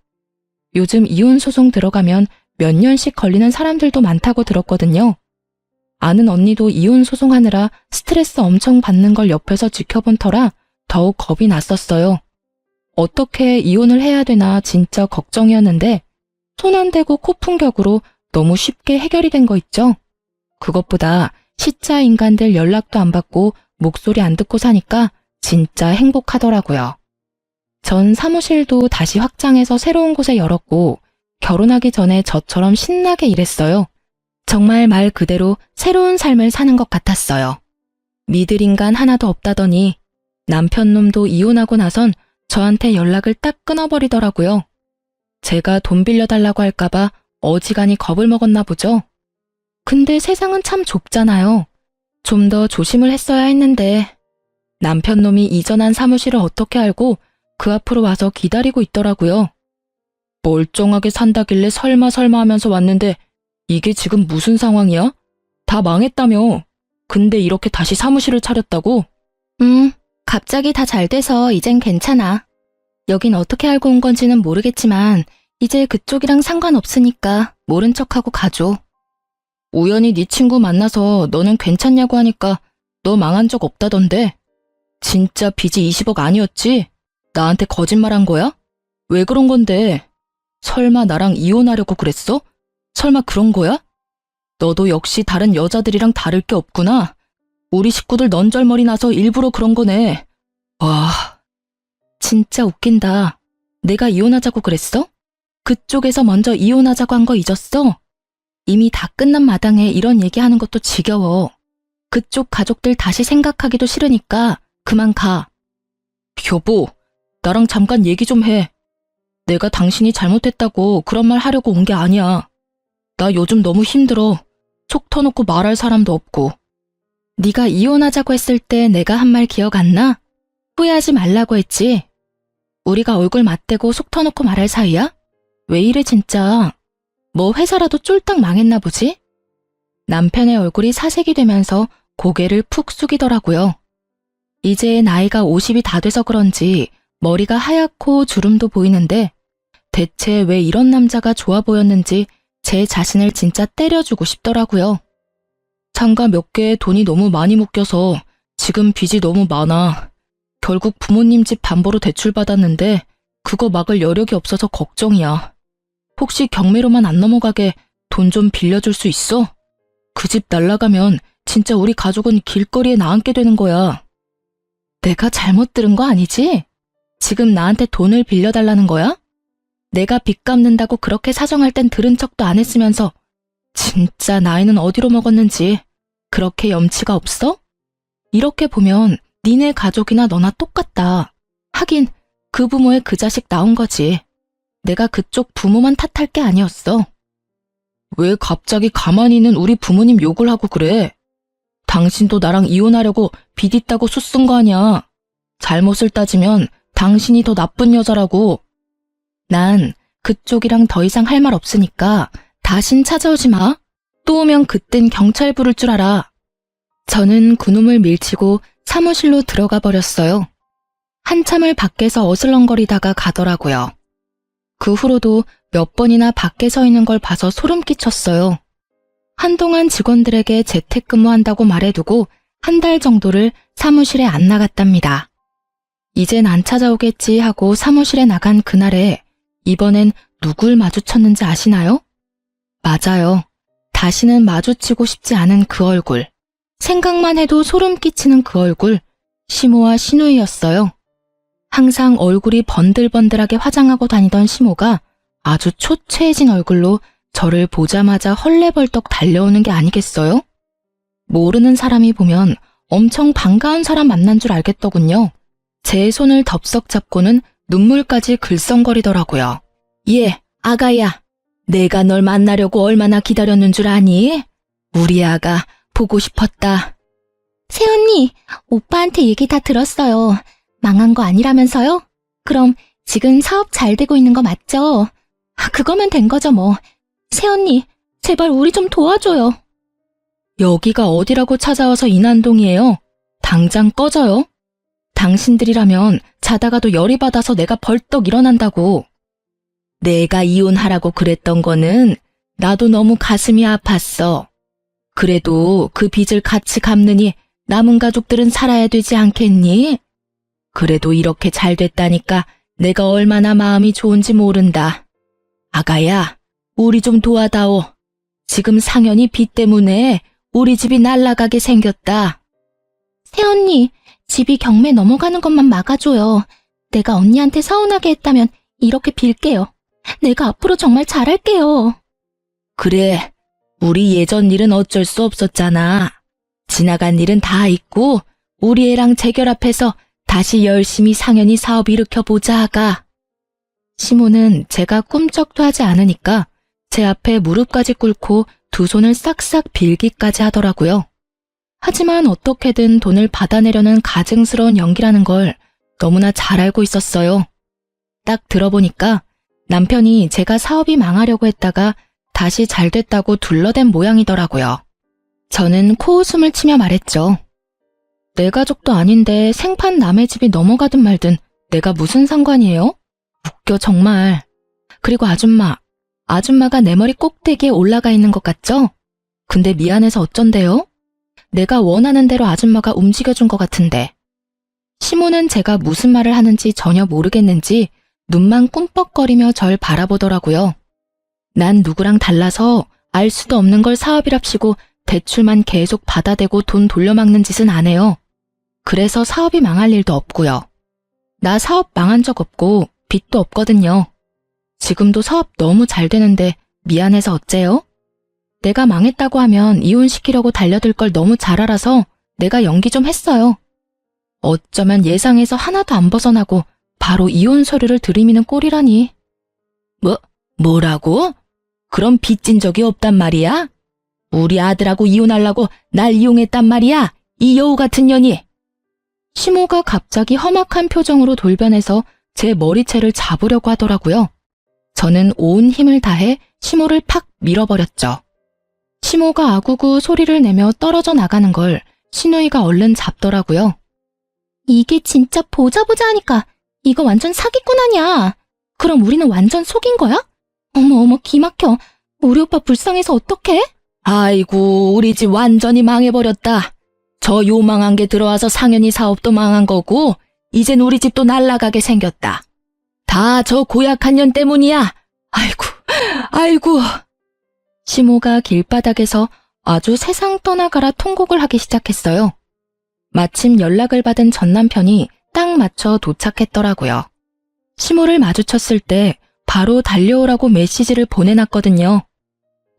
요즘 이혼 소송 들어가면 몇 년씩 걸리는 사람들도 많다고 들었거든요. 아는 언니도 이혼 소송하느라 스트레스 엄청 받는 걸 옆에서 지켜본 터라 더욱 겁이 났었어요. 어떻게 이혼을 해야 되나 진짜 걱정이었는데 손 안 대고 코푼격으로 너무 쉽게 해결이 된 거 있죠? 그것보다 시짜 인간들 연락도 안 받고 목소리 안 듣고 사니까 진짜 행복하더라고요. 전 사무실도 다시 확장해서 새로운 곳에 열었고 결혼하기 전에 저처럼 신나게 일했어요. 정말 말 그대로 새로운 삶을 사는 것 같았어요. 믿을 인간 하나도 없다더니 남편 놈도 이혼하고 나선 저한테 연락을 딱 끊어버리더라고요. 제가 돈 빌려달라고 할까봐 어지간히 겁을 먹었나 보죠. 근데 세상은 참 좁잖아요. 좀 더 조심을 했어야 했는데 남편 놈이 이전한 사무실을 어떻게 알고 그 앞으로 와서 기다리고 있더라고요. 멀쩡하게 산다길래 설마 하면서 왔는데 이게 지금 무슨 상황이야? 다 망했다며. 근데 이렇게 다시 사무실을 차렸다고? 갑자기 다 잘 돼서 이젠 괜찮아. 여긴 어떻게 알고 온 건지는 모르겠지만 이제 그쪽이랑 상관없으니까 모른 척하고 가줘. 우연히 네 친구 만나서 너는 괜찮냐고 하니까 너 망한 적 없다던데. 진짜 빚이 20억 아니었지? 나한테 거짓말한 거야? 왜 그런 건데? 설마 나랑 이혼하려고 그랬어? 설마 그런 거야? 너도 역시 다른 여자들이랑 다를 게 없구나. 우리 식구들 넌절머리 나서 일부러 그런 거네. 와, 진짜 웃긴다. 내가 이혼하자고 그랬어? 그쪽에서 먼저 이혼하자고 한 거 잊었어? 이미 다 끝난 마당에 이런 얘기하는 것도 지겨워. 그쪽 가족들 다시 생각하기도 싫으니까 그만 가. 여보, 나랑 잠깐 얘기 좀 해. 내가 당신이 잘못했다고 그런 말 하려고 온 게 아니야. 나 요즘 너무 힘들어. 속 터놓고 말할 사람도 없고. 네가 이혼하자고 했을 때 내가 한 말 기억 안 나? 후회하지 말라고 했지. 우리가 얼굴 맞대고 속 터놓고 말할 사이야? 왜 이래 진짜. 뭐 회사라도 쫄딱 망했나 보지? 남편의 얼굴이 사색이 되면서 고개를 푹 숙이더라고요. 이제 나이가 50이 다 돼서 그런지 머리가 하얗고 주름도 보이는데 대체 왜 이런 남자가 좋아 보였는지 제 자신을 진짜 때려주고 싶더라고요. 상가 몇 개에 돈이 너무 많이 묶여서 지금 빚이 너무 많아. 결국 부모님 집 담보로 대출받았는데 그거 막을 여력이 없어서 걱정이야. 혹시 경매로만 안 넘어가게 돈 좀 빌려줄 수 있어? 그 집 날라가면 진짜 우리 가족은 길거리에 나앉게 되는 거야. 내가 잘못 들은 거 아니지? 지금 나한테 돈을 빌려달라는 거야? 내가 빚 갚는다고 그렇게 사정할 땐 들은 척도 안 했으면서 진짜 나이는 어디로 먹었는지 그렇게 염치가 없어? 이렇게 보면 니네 가족이나 너나 똑같다. 하긴 그 부모의 그 자식 나온 거지. 내가 그쪽 부모만 탓할 게 아니었어. 왜 갑자기 가만히 있는 우리 부모님 욕을 하고 그래? 당신도 나랑 이혼하려고 빚 있다고 수 쓴 거 아니야. 잘못을 따지면 당신이 더 나쁜 여자라고. 난 그쪽이랑 더 이상 할 말 없으니까 다신 찾아오지 마. 또 오면 그땐 경찰 부를 줄 알아. 저는 그놈을 밀치고 사무실로 들어가 버렸어요. 한참을 밖에서 어슬렁거리다가 가더라고요. 그 후로도 몇 번이나 밖에 서 있는 걸 봐서 소름 끼쳤어요. 한동안 직원들에게 재택근무한다고 말해두고 한 달 정도를 사무실에 안 나갔답니다. 이젠 안 찾아오겠지 하고 사무실에 나간 그날에 이번엔 누굴 마주쳤는지 아시나요? 맞아요. 다시는 마주치고 싶지 않은 그 얼굴. 생각만 해도 소름 끼치는 그 얼굴. 시모와 신우이였어요. 항상 얼굴이 번들번들하게 화장하고 다니던 시모가 아주 초췌해진 얼굴로 저를 보자마자 헐레벌떡 달려오는 게 아니겠어요? 모르는 사람이 보면 엄청 반가운 사람 만난 줄 알겠더군요. 제 손을 덥석 잡고는 눈물까지 글썽거리더라고요. 예, 아가야. 내가 널 만나려고 얼마나 기다렸는 줄 아니? 우리 아가 보고 싶었다. 새언니, 오빠한테 얘기 다 들었어요. 망한 거 아니라면서요? 그럼 지금 사업 잘 되고 있는 거 맞죠? 그거면 된 거죠 뭐. 새언니, 제발 우리 좀 도와줘요. 여기가 어디라고 찾아와서 인한동이에요. 당장 꺼져요. 당신들이라면 자다가도 열이 받아서 내가 벌떡 일어난다고. 내가 이혼하라고 그랬던 거는 나도 너무 가슴이 아팠어. 그래도 그 빚을 같이 갚느니 남은 가족들은 살아야 되지 않겠니? 그래도 이렇게 잘 됐다니까 내가 얼마나 마음이 좋은지 모른다. 아가야, 우리 좀 도와다오. 지금 상현이 빚 때문에 우리 집이 날아가게 생겼다. 새언니, 집이 경매 넘어가는 것만 막아줘요. 내가 언니한테 서운하게 했다면 이렇게 빌게요. 내가 앞으로 정말 잘할게요. 그래, 우리 예전 일은 어쩔 수 없었잖아. 지나간 일은 다 잊고 우리 애랑 재결합해서 다시 열심히 상현이 사업 일으켜보자 하가. 시모는 제가 꿈쩍도 하지 않으니까 제 앞에 무릎까지 꿇고 두 손을 싹싹 빌기까지 하더라고요. 하지만 어떻게든 돈을 받아내려는 가증스러운 연기라는 걸 너무나 잘 알고 있었어요. 딱 들어보니까 남편이 제가 사업이 망하려고 했다가 다시 잘 됐다고 둘러댄 모양이더라고요. 저는 코웃음을 치며 말했죠. 내 가족도 아닌데 생판 남의 집이 넘어가든 말든 내가 무슨 상관이에요? 웃겨 정말. 그리고 아줌마가 내 머리 꼭대기에 올라가 있는 것 같죠? 근데 미안해서 어쩐대요? 내가 원하는 대로 아줌마가 움직여준 것 같은데. 시모는 제가 무슨 말을 하는지 전혀 모르겠는지 눈만 꿈뻑거리며 절 바라보더라고요. 난 누구랑 달라서 알 수도 없는 걸 사업이랍시고 대출만 계속 받아대고 돈 돌려막는 짓은 안 해요. 그래서 사업이 망할 일도 없고요. 나 사업 망한 적 없고 빚도 없거든요. 지금도 사업 너무 잘 되는데 미안해서 어째요? 내가 망했다고 하면 이혼시키려고 달려들 걸 너무 잘 알아서 내가 연기 좀 했어요. 어쩌면 예상에서 하나도 안 벗어나고 바로 이혼 서류를 들이미는 꼴이라니. 뭐라고? 그럼 빚진 적이 없단 말이야? 우리 아들하고 이혼하려고 날 이용했단 말이야? 이 여우 같은 년이. 시모가 갑자기 험악한 표정으로 돌변해서 제 머리채를 잡으려고 하더라고요. 저는 온 힘을 다해 시모를 팍 밀어버렸죠. 시모가 아구구 소리를 내며 떨어져 나가는 걸 시누이가 얼른 잡더라고요. 이게 진짜 보자 하니까 이거 완전 사기꾼 아니야. 그럼 우리는 완전 속인 거야? 어머 기막혀. 우리 오빠 불쌍해서 어떡해? 아이고, 우리 집 완전히 망해버렸다. 저 요망한 게 들어와서 상현이 사업도 망한 거고 이젠 우리 집도 날아가게 생겼다. 다 저 고약한 년 때문이야. 아이고. 시모가 길바닥에서 아주 세상 떠나가라 통곡을 하기 시작했어요. 마침 연락을 받은 전 남편이 딱 맞춰 도착했더라고요. 시모를 마주쳤을 때 바로 달려오라고 메시지를 보내놨거든요.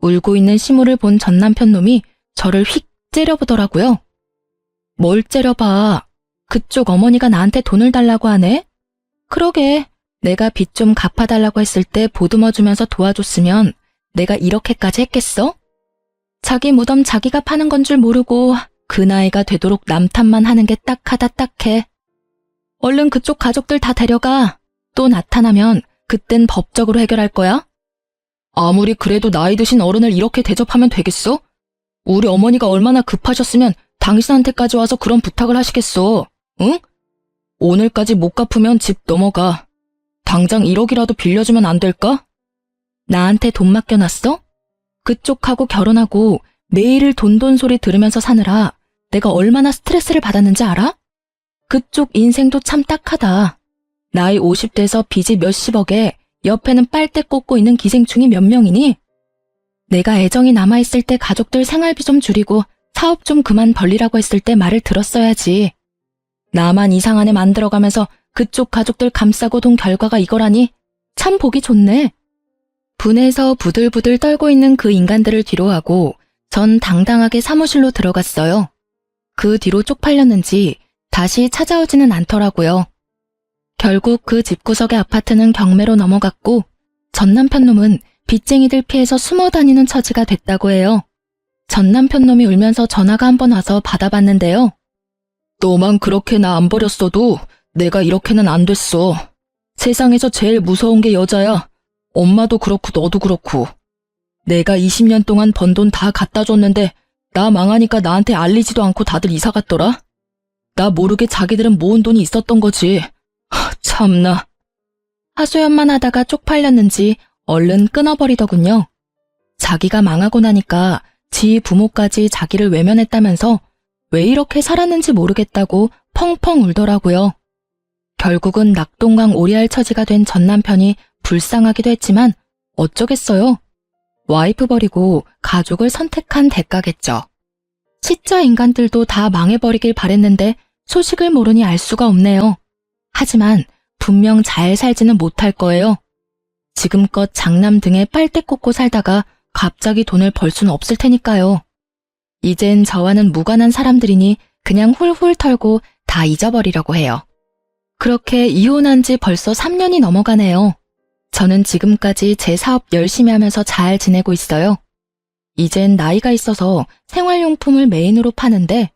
울고 있는 시모를 본 전 남편 놈이 저를 휙 째려보더라고요. 뭘 째려봐. 그쪽 어머니가 나한테 돈을 달라고 하네? 그러게, 내가 빚 좀 갚아달라고 했을 때 보듬어주면서 도와줬으면 내가 이렇게까지 했겠어? 자기 무덤 자기가 파는 건 줄 모르고 그 나이가 되도록 남 탓만 하는 게 딱하다 딱해. 얼른 그쪽 가족들 다 데려가. 또 나타나면 그땐 법적으로 해결할 거야? 아무리 그래도 나이 드신 어른을 이렇게 대접하면 되겠어? 우리 어머니가 얼마나 급하셨으면 당신한테까지 와서 그런 부탁을 하시겠어, 응? 오늘까지 못 갚으면 집 넘어가. 당장 1억이라도 빌려주면 안 될까? 나한테 돈 맡겨놨어? 그쪽하고 결혼하고 매일 돈 소리 들으면서 사느라 내가 얼마나 스트레스를 받았는지 알아? 그쪽 인생도 참 딱하다. 나이 50대에서 빚이 몇십억에 옆에는 빨대 꽂고 있는 기생충이 몇 명이니? 내가 애정이 남아있을 때 가족들 생활비 좀 줄이고 사업 좀 그만 벌리라고 했을 때 말을 들었어야지. 나만 이상한 애 만들어가면서 그쪽 가족들 감싸고 돈 결과가 이거라니 참 보기 좋네. 분해서 부들부들 떨고 있는 그 인간들을 뒤로하고 전 당당하게 사무실로 들어갔어요. 그 뒤로 쪽팔렸는지 다시 찾아오지는 않더라고요. 결국 그 집구석의 아파트는 경매로 넘어갔고 전 남편 놈은 빚쟁이들 피해서 숨어 다니는 처지가 됐다고 해요. 전 남편 놈이 울면서 전화가 한 번 와서 받아봤는데요. 너만 그렇게 나 안 버렸어도 내가 이렇게는 안 됐어. 세상에서 제일 무서운 게 여자야. 엄마도 그렇고 너도 그렇고. 내가 20년 동안 번 돈 다 갖다 줬는데 나 망하니까 나한테 알리지도 않고 다들 이사 갔더라. 나 모르게 자기들은 모은 돈이 있었던 거지. 참나. 하소연만 하다가 쪽팔렸는지 얼른 끊어버리더군요. 자기가 망하고 나니까 지 부모까지 자기를 외면했다면서 왜 이렇게 살았는지 모르겠다고 펑펑 울더라고요. 결국은 낙동강 오리알 처지가 된 전 남편이 불쌍하기도 했지만 어쩌겠어요. 와이프 버리고 가족을 선택한 대가겠죠. 시자 인간들도 다 망해버리길 바랬는데 소식을 모르니 알 수가 없네요. 하지만 분명 잘 살지는 못할 거예요. 지금껏 장남 등에 빨대 꽂고 살다가 갑자기 돈을 벌 수는 없을 테니까요. 이젠 저와는 무관한 사람들이니 그냥 훌훌 털고 다 잊어버리려고 해요. 그렇게 이혼한 지 벌써 3년이 넘어가네요. 저는 지금까지 제 사업 열심히 하면서 잘 지내고 있어요. 이젠 나이가 있어서 생활용품을 메인으로 파는데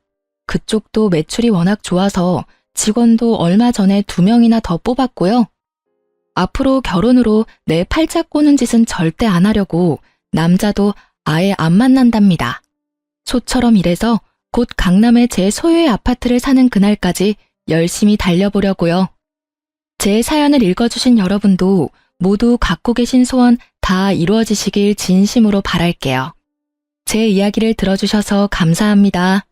그쪽도 매출이 워낙 좋아서 직원도 얼마 전에 2명이나 더 뽑았고요. 앞으로 결혼으로 내 팔자 꼬는 짓은 절대 안 하려고 남자도 아예 안 만난답니다. 소처럼 일해서 곧 강남에 제 소유의 아파트를 사는 그날까지 열심히 달려보려고요. 제 사연을 읽어주신 여러분도 모두 갖고 계신 소원 다 이루어지시길 진심으로 바랄게요. 제 이야기를 들어주셔서 감사합니다.